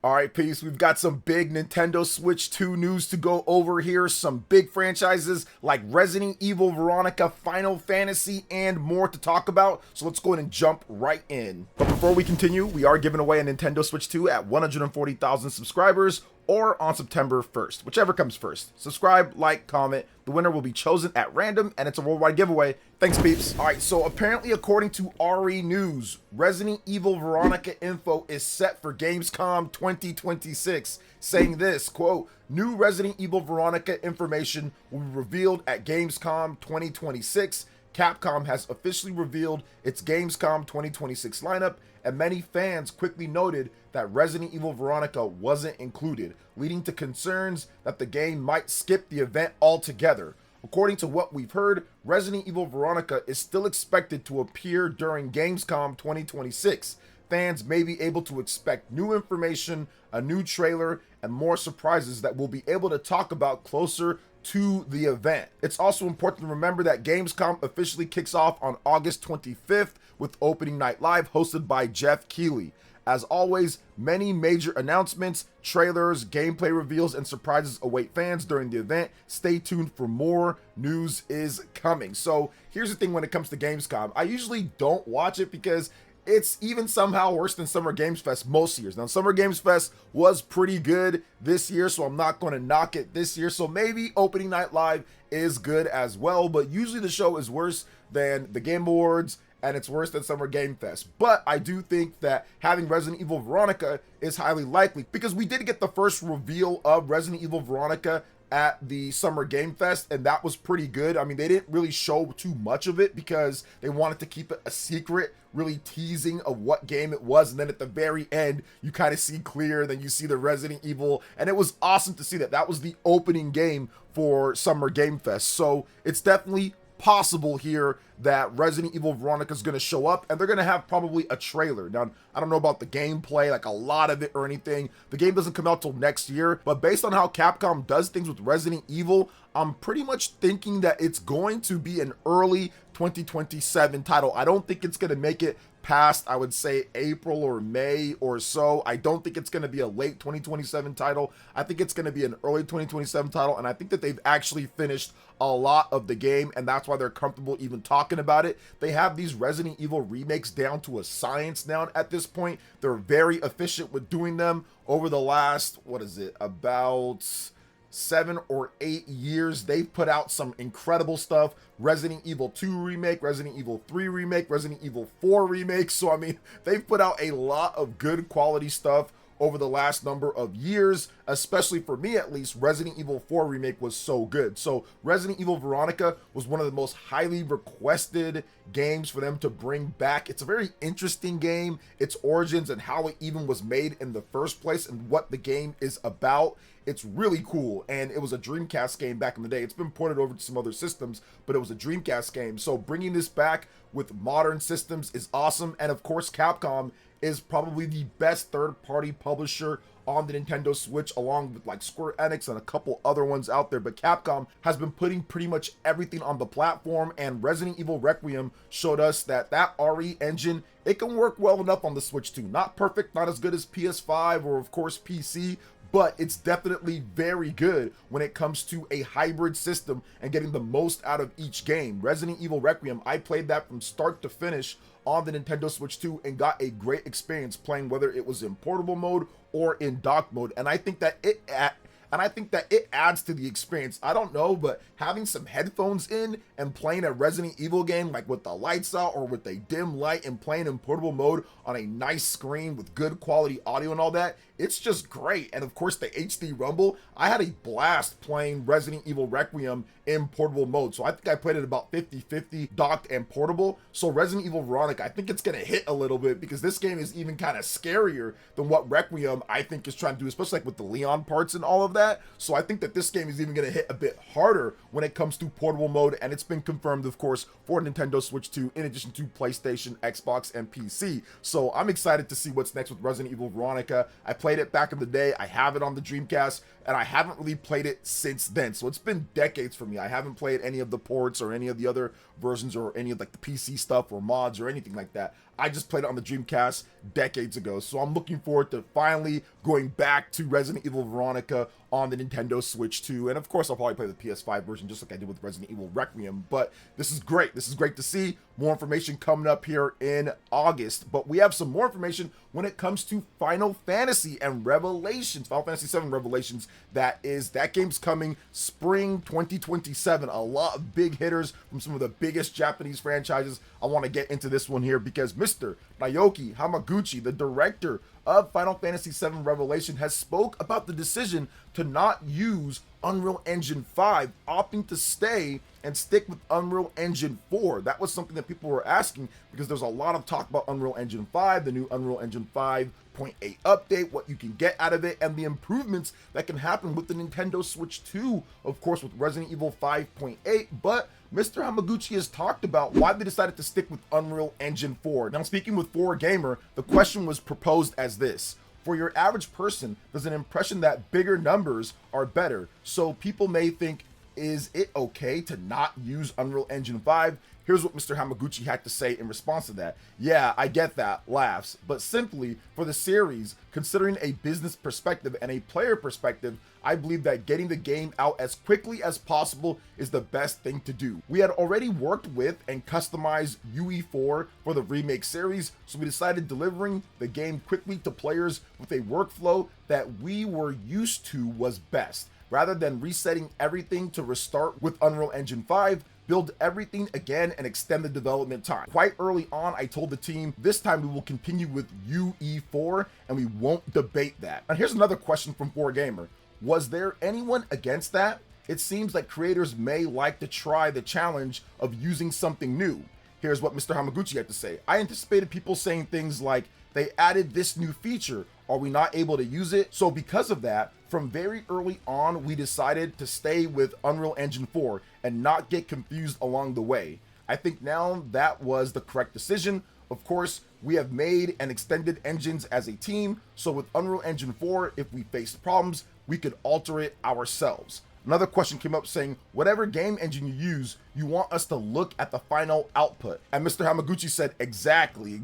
All right, peace. We've got some big Nintendo Switch 2 news to go over here. Some big franchises like Resident Evil, Veronica, Final Fantasy, and more to talk about. So let's go ahead and jump right in. But before we continue, we are giving away a Nintendo Switch 2 at 140,000 subscribers or on September 1st, whichever comes first. Subscribe, like, comment. The winner will be chosen at random, and it's a worldwide giveaway. Thanks, peeps. All right, so apparently, according to RE News, Resident Evil Veronica info is set for Gamescom 2026, saying this, quote, new Resident Evil Veronica information will be revealed at Gamescom 2026. Capcom has officially revealed its Gamescom 2026 lineup, and many fans quickly noted that Resident Evil Veronica wasn't included, leading to concerns that the game might skip the event altogether. According to what we've heard, Resident Evil Veronica is still expected to appear during Gamescom 2026. Fans may be able to expect new information, a new trailer, and more surprises that we'll be able to talk about closer to the event. It's also important to remember that Gamescom officially kicks off on August 25th with Opening Night Live hosted by Jeff Keighley. As always, many major announcements, trailers, gameplay reveals, and surprises await fans during the event. Stay tuned for more. News is coming. So here's the thing when it comes to Gamescom. I usually don't watch it because it's even somehow worse than Summer Games Fest most years. Now, Summer Games Fest was pretty good this year, so I'm not going to knock it this year. So maybe Opening Night Live is good as well, but usually the show is worse than the Game Awards, and it's worse than Summer Game Fest. But I do think that having Resident Evil Veronica is highly likely because we did get the first reveal of Resident Evil Veronica at the Summer Game Fest, and that was pretty good. I mean, they didn't really show too much of it because they wanted to keep it a secret, really teasing of what game it was, and then at the very end you kind of see clear, then you see the Resident Evil, and it was awesome to see that. That was the opening game for Summer Game Fest, so it's definitely possible here that Resident Evil Veronica is going to show up, and they're going to have probably a trailer. Now, I don't know about the gameplay, like a lot of it or anything. The game doesn't come out till next year, but based on how Capcom does things with Resident Evil, I'm pretty much thinking that it's going to be an early 2027 title. I don't think it's going to make it past, I would say, April or May or so. I don't think it's going to be a late 2027 title. I think it's going to be an early 2027 title, and I think that they've actually finished a lot of the game, and that's why they're comfortable even talking about it. They have these Resident Evil remakes down to a science now at this point. They're very efficient with doing them. Over the last, what is it, about 7 or 8 years, they've put out some incredible stuff. Resident Evil 2 remake, Resident Evil 3 remake, Resident Evil 4 remake. So I mean, they've put out a lot of good quality stuff over the last number of years, especially for me at least. Resident Evil 4 remake was so good. So Resident Evil Veronica was one of the most highly requested games for them to bring back. It's a very interesting game, its origins and how it even was made in the first place and what the game is about. It's really cool, and it was a Dreamcast game back in the day. It's been ported over to some other systems, but it was a Dreamcast game. So bringing this back with modern systems is awesome, and of course Capcom is probably the best third-party publisher on the Nintendo Switch, along with like Square Enix and a couple other ones out there. But Capcom has been putting pretty much everything on the platform, and Resident Evil Requiem showed us that that RE engine, it can work well enough on the Switch too. Not perfect, not as good as PS5 or of course PC, but it's definitely very good when it comes to a hybrid system and getting the most out of each game. Resident Evil Requiem, I played that from start to finish on the Nintendo Switch 2 and got a great experience playing, whether it was in portable mode or in dock mode. And I think that it adds to the experience. I don't know, but having some headphones in and playing a Resident Evil game like with the lights out or with a dim light and playing in portable mode on a nice screen with good quality audio and all that, it's just great. And of course the HD Rumble, I had a blast playing Resident Evil Requiem in portable mode. So I think I played it about 50-50 docked and portable. So Resident Evil Veronica, I think it's gonna hit a little bit because this game is even kind of scarier than what Requiem I think is trying to do, especially like with the Leon parts and all of that. So I think that this game is even gonna hit a bit harder when it comes to portable mode, and it's been confirmed of course for Nintendo Switch 2 in addition to PlayStation, Xbox, and PC. So I'm excited to see what's next with Resident Evil Veronica. I played it back in the day, I have it on the Dreamcast, and I haven't really played it since then. So it's been decades for me. I haven't played any of the ports or any of the other versions or any of like the PC stuff or mods or anything like that. I just played it on the Dreamcast decades ago, so I'm looking forward to finally going back to Resident Evil Veronica on the Nintendo Switch 2, and of course I'll probably play the PS5 version just like I did with Resident Evil Requiem, but this is great. This is great to see. More information coming up here in August, but we have some more information when it comes to Final Fantasy and Revelations. Final Fantasy 7 Revelations, that game's coming spring 2027. A lot of big hitters from some of the biggest Japanese franchises. I want to get into this one here because Mr. Naoki Hamaguchi, the director of Final Fantasy 7 Revelation, has spoke about the decision to not use Unreal Engine 5, opting to stay and stick with Unreal Engine 4. That was something that people were asking because there's a lot of talk about Unreal Engine 5, the new Unreal Engine 5.8 update, what you can get out of it, and the improvements that can happen with the Nintendo Switch 2, of course, with Resident Evil 5.8, but Mr. Hamaguchi has talked about why they decided to stick with Unreal Engine 4. Now, speaking with 4Gamer, the question was proposed as this: for your average person, there's an impression that bigger numbers are better. So people may think, is it okay to not use Unreal Engine 5? Here's what Mr. Hamaguchi had to say in response to that. Yeah, I get that, laughs, but simply for the series, considering a business perspective and a player perspective, I believe that getting the game out as quickly as possible is the best thing to do. We had already worked with and customized UE4 for the remake series, so we decided delivering the game quickly to players with a workflow that we were used to was best. Rather than resetting everything to restart with Unreal Engine 5, build everything again and extend the development time. Quite early on, I told the team, this time we will continue with UE4 and we won't debate that. And here's another question from 4Gamer. Was there anyone against that? It seems like creators may like to try the challenge of using something new. Here's what Mr. Hamaguchi had to say. I anticipated people saying things like, they added this new feature, are we not able to use it? So because of that, from very early on, we decided to stay with Unreal Engine 4 and not get confused along the way. I think now that was the correct decision. Of course, we have made and extended engines as a team, so with Unreal Engine 4, if we faced problems, we could alter it ourselves. Another question came up saying, whatever game engine you use, you want us to look at the final output. And Mr. Hamaguchi said, exactly.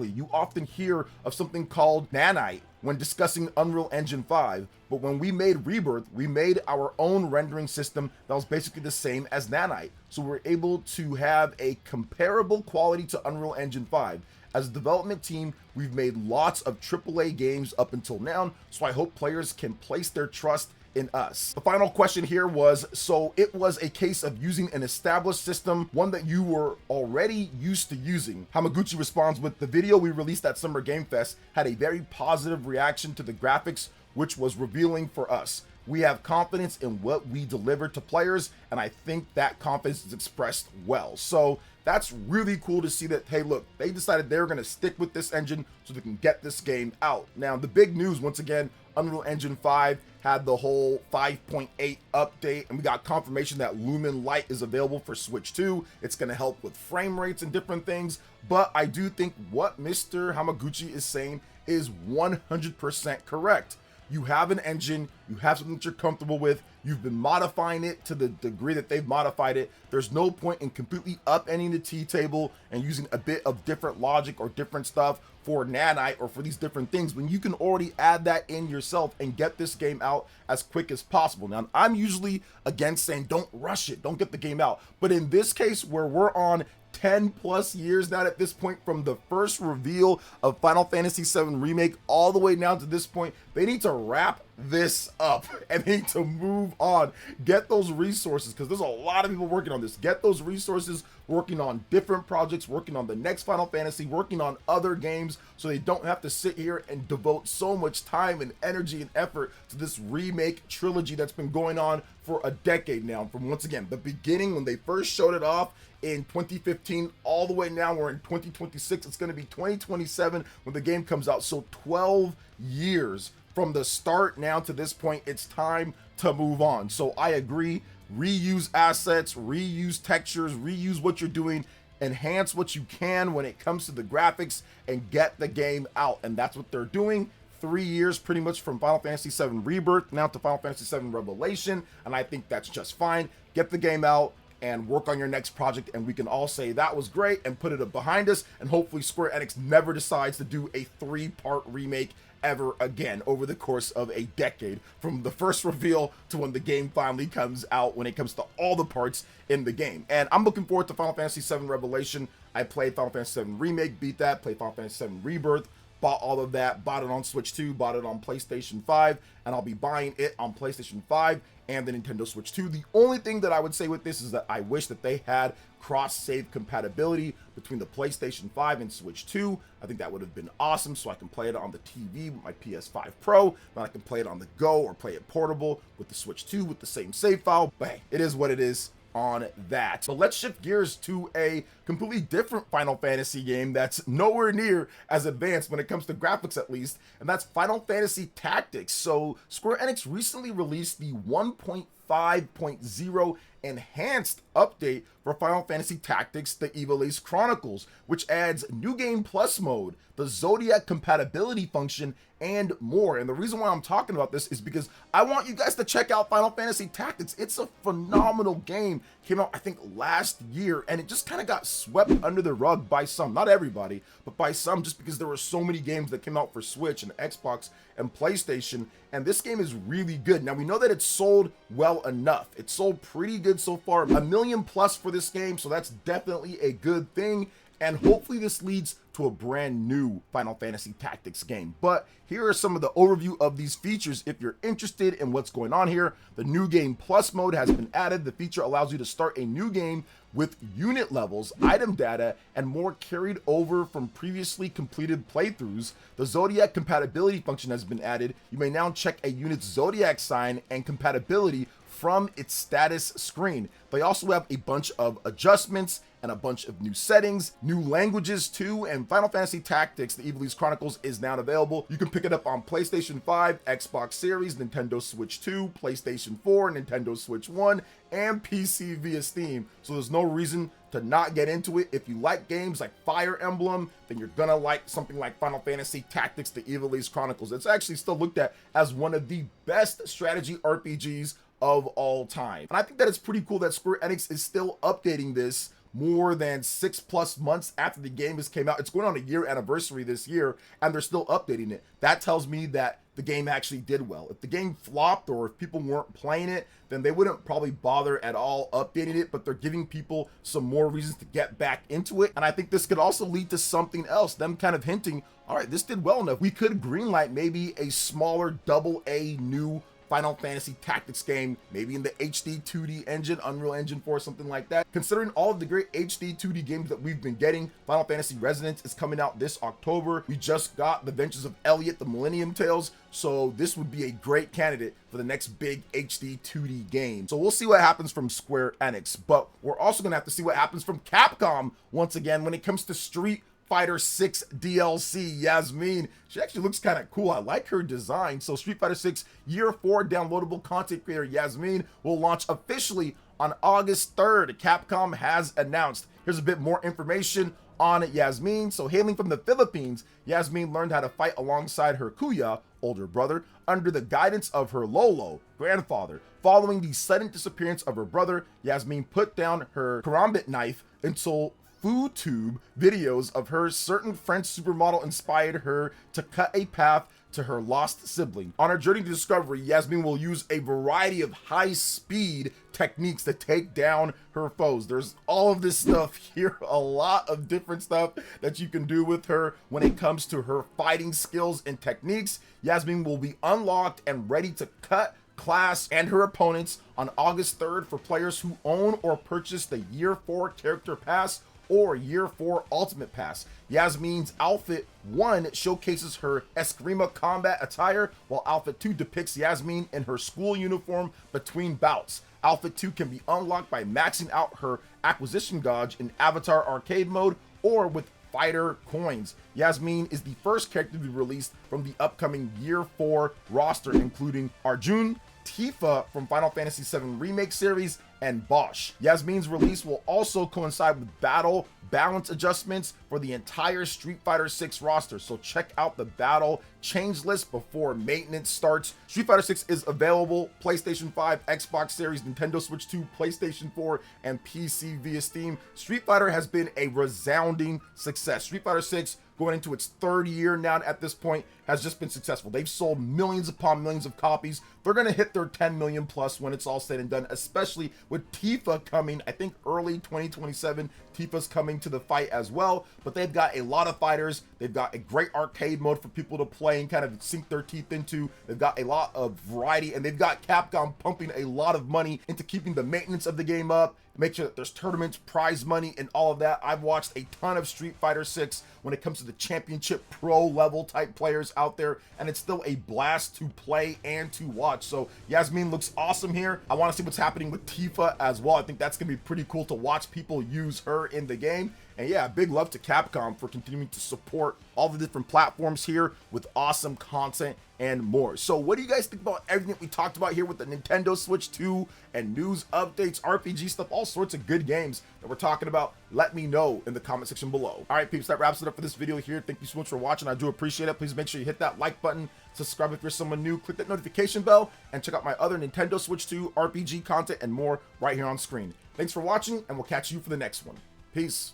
You often hear of something called nanite when discussing Unreal Engine 5, but when we made Rebirth, we made our own rendering system that was basically the same as nanite. So we're able to have a comparable quality to Unreal Engine 5. As a development team, we've made lots of AAA games up until now, so I hope players can place their trust in us. The final question here was, so it was a case of using an established system, one that you were already used to using. Hamaguchi responds with, the video we released at Summer Game Fest had a very positive reaction to the graphics, which was revealing for us. We have confidence in what we deliver to players, and I think that confidence is expressed well. So that's really cool to see that, hey, look, they decided they're going to stick with this engine so they can get this game out. Now, the big news, once again, Unreal Engine 5 had the whole 5.8 update, and we got confirmation that Lumen Light is available for Switch 2. It's going to help with frame rates and different things, but I do think what Mr. Hamaguchi is saying is 100% correct. You have an engine, you have something that you're comfortable with, you've been modifying it to the degree that they've modified it. There's no point in completely upending the T-table and using a bit of different logic or different stuff for nanite or for these different things when you can already add that in yourself and get this game out as quick as possible. Now, I'm usually against saying don't rush it, don't get the game out. But in this case, where we're on 10 plus years now at this point from the first reveal of Final Fantasy VII Remake all the way now to this point, they need to wrap this up and they need to move on. Get those resources, because there's a lot of people working on this. Get those resources working on different projects, working on the next Final Fantasy, working on other games, so they don't have to sit here and devote so much time and energy and effort to this remake trilogy that's been going on for a decade now. From, once again, the beginning when they first showed it off in 2015 all the way now we're in 2026. It's going to be 2027 when the game comes out. So 12 years from the start now to this point. It's time to move on. So I agree, reuse assets, reuse textures, reuse what you're doing, enhance what you can when it comes to the graphics, and get the game out. And that's what they're doing. 3 years pretty much from Final Fantasy VII Rebirth now to Final Fantasy VII Revelation, and I think that's just fine. Get the game out and work on your next project, and we can all say that was great and put it behind us, and hopefully Square Enix never decides to do a 3-part remake ever again over the course of a decade, from the first reveal to when the game finally comes out, when it comes to all the parts in the game. And I'm looking forward to Final Fantasy VII Revelation. I played Final Fantasy VII Remake, beat that, played Final Fantasy VII Rebirth, bought all of that, bought it on Switch 2, bought it on PlayStation 5, and I'll be buying it on PlayStation 5 and the Nintendo Switch 2. The only thing that I would say with this is that I wish that they had cross-save compatibility between the PlayStation 5 and Switch 2. I think that would have been awesome, so I can play it on the TV with my PS5 Pro, then I can play it on the go or play it portable with the Switch 2 with the same save file. But hey, it is what it is on that. So let's shift gears to a completely different Final Fantasy game that's nowhere near as advanced when it comes to graphics, at least, and that's Final Fantasy Tactics. So Square Enix recently released the 1.5.0 enhanced update for Final Fantasy Tactics: The Ivalice Chronicles, which adds New Game Plus mode, the Zodiac compatibility function, and more. And the reason why I'm talking about this is because I want you guys to check out Final Fantasy Tactics. It's a phenomenal game. Came out, I think, last year, and it just kind of got swept under the rug by some, not everybody, but by some, just because there were so many games that came out for Switch and Xbox and PlayStation, and this game is really good. Now, we know that it's sold well enough. It's sold pretty good so far, 1 million plus for this game, so that's definitely a good thing, and hopefully this leads to a brand new Final Fantasy Tactics game. But here are some of the overview of these features if you're interested in what's going on here. The New Game Plus mode has been added. The feature allows you to start a new game with unit levels, item data, and more carried over from previously completed playthroughs. The Zodiac compatibility function has been added. You may now check a unit's Zodiac sign and compatibility from its status screen. They also have a bunch of adjustments and a bunch of new settings, new languages too, and Final Fantasy Tactics: The Ivalice Chronicles is now available. You can pick it up on PlayStation 5, Xbox Series, Nintendo Switch 2, PlayStation 4, Nintendo Switch 1, and PC via Steam. So there's no reason to not get into it. If you like games like Fire Emblem, then you're gonna like something like Final Fantasy Tactics: The Ivalice Chronicles. It's actually still looked at as one of the best strategy RPGs of all time. And I think that it's pretty cool that Square Enix is still updating this more than 6+ months after the game has came out. It's going on a year anniversary this year, and they're still updating it. That tells me that the game actually did well. If the game flopped or if people weren't playing it, then they wouldn't probably bother at all updating it, but they're giving people some more reasons to get back into it. And I think this could also lead to something else, them kind of hinting, all right, this did well enough. We could greenlight maybe a smaller AA new Final Fantasy Tactics game, maybe in the HD 2D engine, Unreal Engine 4, something like that. Considering all of the great HD 2D games that we've been getting, Final Fantasy Resonance is coming out this October. We just got The Adventures of Elliot, the Millennium Tales, so this would be a great candidate for the next big HD 2D game. So we'll see what happens from Square Enix, but we're also gonna have to see what happens from Capcom once again when it comes to Street Fighter 6 DLC. Yasmine, she actually looks kind of cool. I like her design. So Street Fighter 6 Year 4 downloadable content creator Yasmine will launch officially on August 3rd. Capcom has announced. Here's a bit more information on Yasmine. So hailing from the Philippines, Yasmine learned how to fight alongside her Kuya, older brother, under the guidance of her Lolo, grandfather. Following the sudden disappearance of her brother, Yasmine put down her karambit knife until FoodTube videos of her certain French supermodel inspired her to cut a path to her lost sibling. On her journey to discovery, Yasmine will use a variety of high-speed techniques to take down her foes. There's all of this stuff here, a lot of different stuff that you can do with her when it comes to her fighting skills and techniques. Yasmine will be unlocked and ready to cut class and her opponents on August 3rd for players who own or purchase the Year 4 Character Pass or Year 4 Ultimate Pass. Yasmine's Outfit 1 showcases her Eskrima combat attire, while Outfit 2 depicts Yasmine in her school uniform between bouts. Outfit 2 can be unlocked by maxing out her acquisition gauge in Avatar Arcade mode or with fighter coins. Yasmine is the first character to be released from the upcoming Year 4 roster, including Arjun, Tifa from Final Fantasy VII Remake series, and Bosch. Yasmine's release will also coincide with battle balance adjustments for the entire Street Fighter 6 roster, so check out the battle change list before maintenance starts. Street Fighter 6 is available PlayStation 5, Xbox Series, Nintendo Switch 2, PlayStation 4, and PC via Steam. Street Fighter has been a resounding success. Street Fighter 6, going into its third year now at this point, has just been successful. They've sold millions upon millions of copies. They're going to hit their 10 million plus when it's all said and done, especially with Tifa coming, I think early 2027. Tifa's coming to the fight as well, but they've got a lot of fighters. They've got a great arcade mode for people to play and kind of sink their teeth into. They've got a lot of variety, and they've got Capcom pumping a lot of money into keeping the maintenance of the game up, make sure that there's tournaments, prize money, and all of that. I've watched a ton of Street Fighter 6 when it comes to the championship pro level type players out there, and it's still a blast to play and to watch. So Yasmine looks awesome here. I want to see what's happening with Tifa as well. I think that's going to be pretty cool to watch people use her in the game. And yeah, big love to Capcom for continuing to support all the different platforms here with awesome content and more. So what do you guys think about everything that we talked about here with the Nintendo Switch 2 and news updates, RPG stuff, all sorts of good games that we're talking about? Let me know in the comment section below. All right, peeps, that wraps it up for this video here. Thank you so much for watching. I do appreciate it. Please make sure you hit that like button, subscribe if you're someone new, click that notification bell, and check out my other Nintendo Switch 2 RPG content and more right here on screen. Thanks for watching, and we'll catch you for the next one. Peace.